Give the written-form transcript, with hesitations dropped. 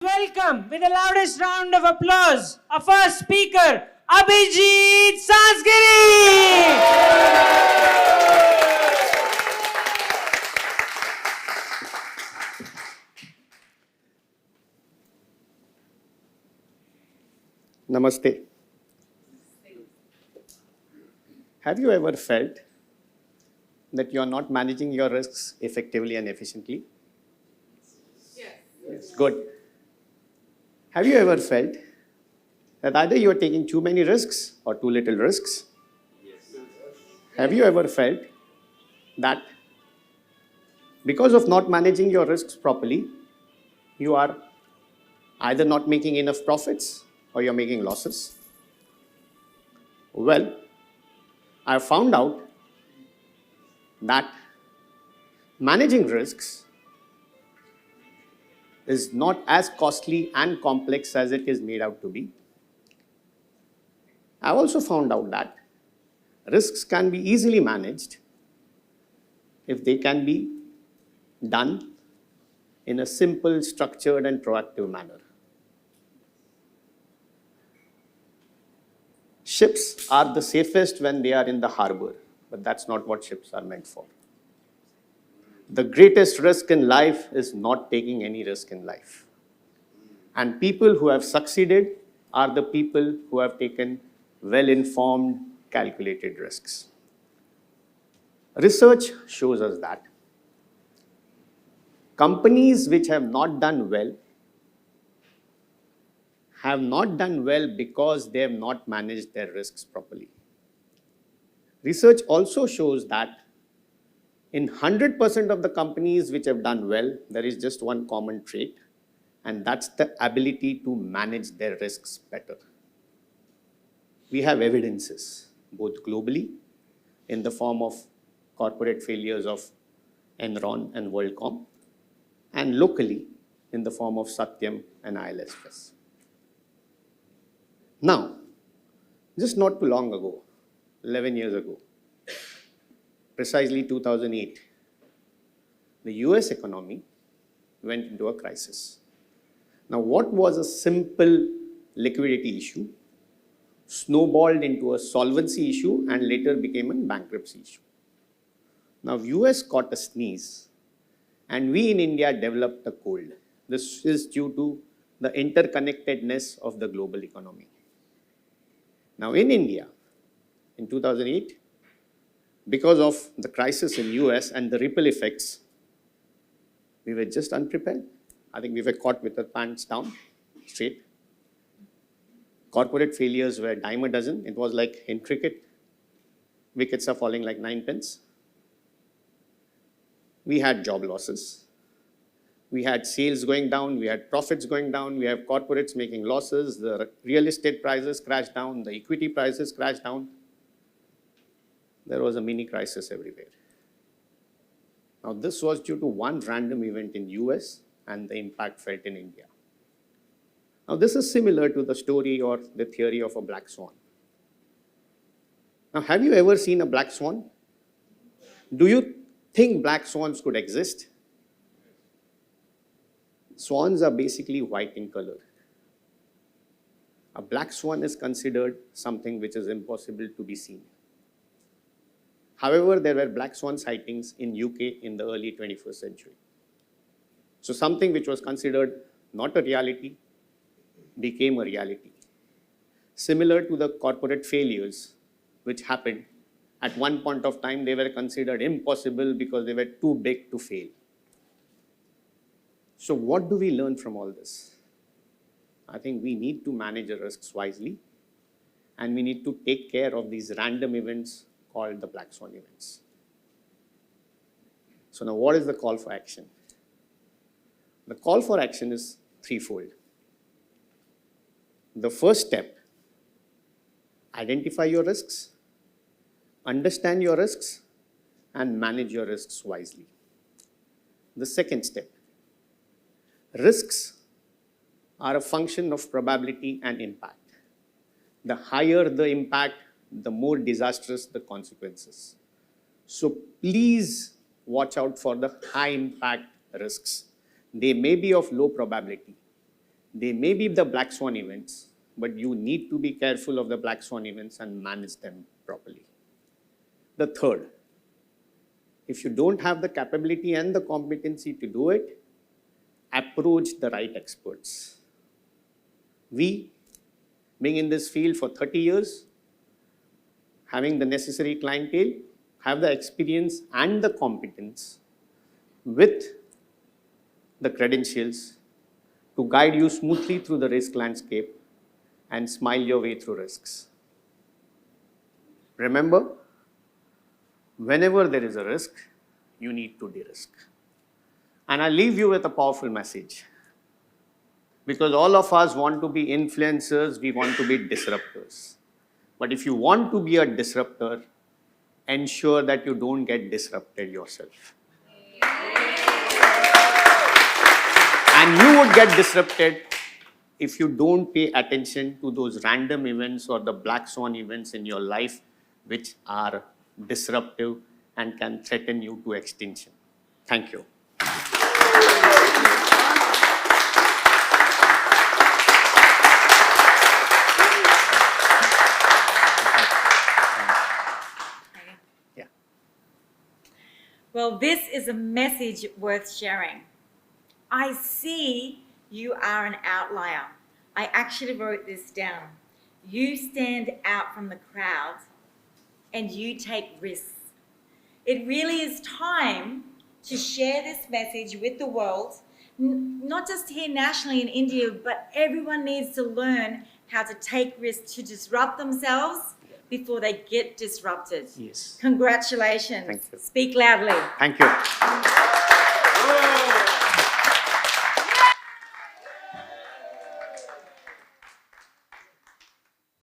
Welcome with the loudest round of applause our first speaker, Abhijit Sansgiri. Namaste. Have you ever felt that you are not managing your risks effectively and efficiently? Yes. Good. Have you ever felt that either you are taking too many risks or too little risks? Yes. Have you ever felt that because of not managing your risks properly, you are either not making enough profits or you're making losses? Well, I found out that managing risks is not as costly and complex as it is made out to be. I've also found out that risks can be easily managed if they can be done in a simple, structured, and proactive manner. Ships are the safest when they are in the harbor, but that's not what ships are meant for. The greatest risk in life is not taking any risk in life. And people who have succeeded are the people who have taken well-informed, calculated risks. Research shows us that companies which have not done well because they have not managed their risks properly. Research also shows that in 100% of the companies which have done well, there is just one common trait, and that's the ability to manage their risks better. We have evidences, both globally, in the form of corporate failures of Enron and WorldCom, and locally, in the form of Satyam and IL Express. Now, just not too long ago, 11 years ago, precisely 2008, the US economy went into a crisis. Now, what was a simple liquidity issue snowballed into a solvency issue and later became a bankruptcy issue. Now, US caught a sneeze and we in India developed a cold. This is due to the interconnectedness of the global economy. Now, in India, in 2008, because of the crisis in US and the ripple effects, we were just unprepared. I think we were caught with our pants down, straight. Corporate failures were a dime a dozen. It was like in cricket, wickets are falling like 9 pence. We had job losses. We had sales going down, we had profits going down, we have corporates making losses, the real estate prices crashed down, the equity prices crashed down. There was a mini crisis everywhere. Now, this was due to one random event in US and the impact felt in India. Now, this is similar to the story or the theory of a black swan. Now, have you ever seen a black swan? Do you think black swans could exist? Swans are basically white in color. A black swan is considered something which is impossible to be seen. However, there were black swan sightings in UK in the early 21st century. So something which was considered not a reality became a reality. Similar to the corporate failures which happened, at one point of time they were considered impossible because they were too big to fail. So what do we learn from all this? I think we need to manage our risks wisely, and we need to take care of these random events called the black swan events. So now what is the call for action? The call for action is threefold. The first step, identify your risks, understand your risks, and manage your risks wisely. The second step, risks are a function of probability and impact. The higher the impact, the more disastrous the consequences. So please watch out for the high impact risks. They may be of low probability, They may be the black swan events, but you need to be careful of the black swan events and manage them properly. The third, if you don't have the capability and the competency to do it, approach the right experts. We, being in this field for 30 years, having the necessary clientele, have the experience and the competence with the credentials to guide you smoothly through the risk landscape and smile your way through risks. Remember, whenever there is a risk, you need to de-risk. And I leave you with a powerful message. Because all of us want to be influencers, we want to be disruptors. But if you want to be a disruptor, ensure that you don't get disrupted yourself. And you would get disrupted if you don't pay attention to those random events or the black swan events in your life which are disruptive and can threaten you to extinction. Thank you. Yeah. Well, this is a message worth sharing. I see you are an outlier. I actually wrote this down. You stand out from the crowd and you take risks. It really is time to share this message with the world, not just here nationally in India, but everyone needs to learn how to take risks to disrupt themselves before they get disrupted. Yes. Congratulations. Thank you. Speak loudly. Thank you.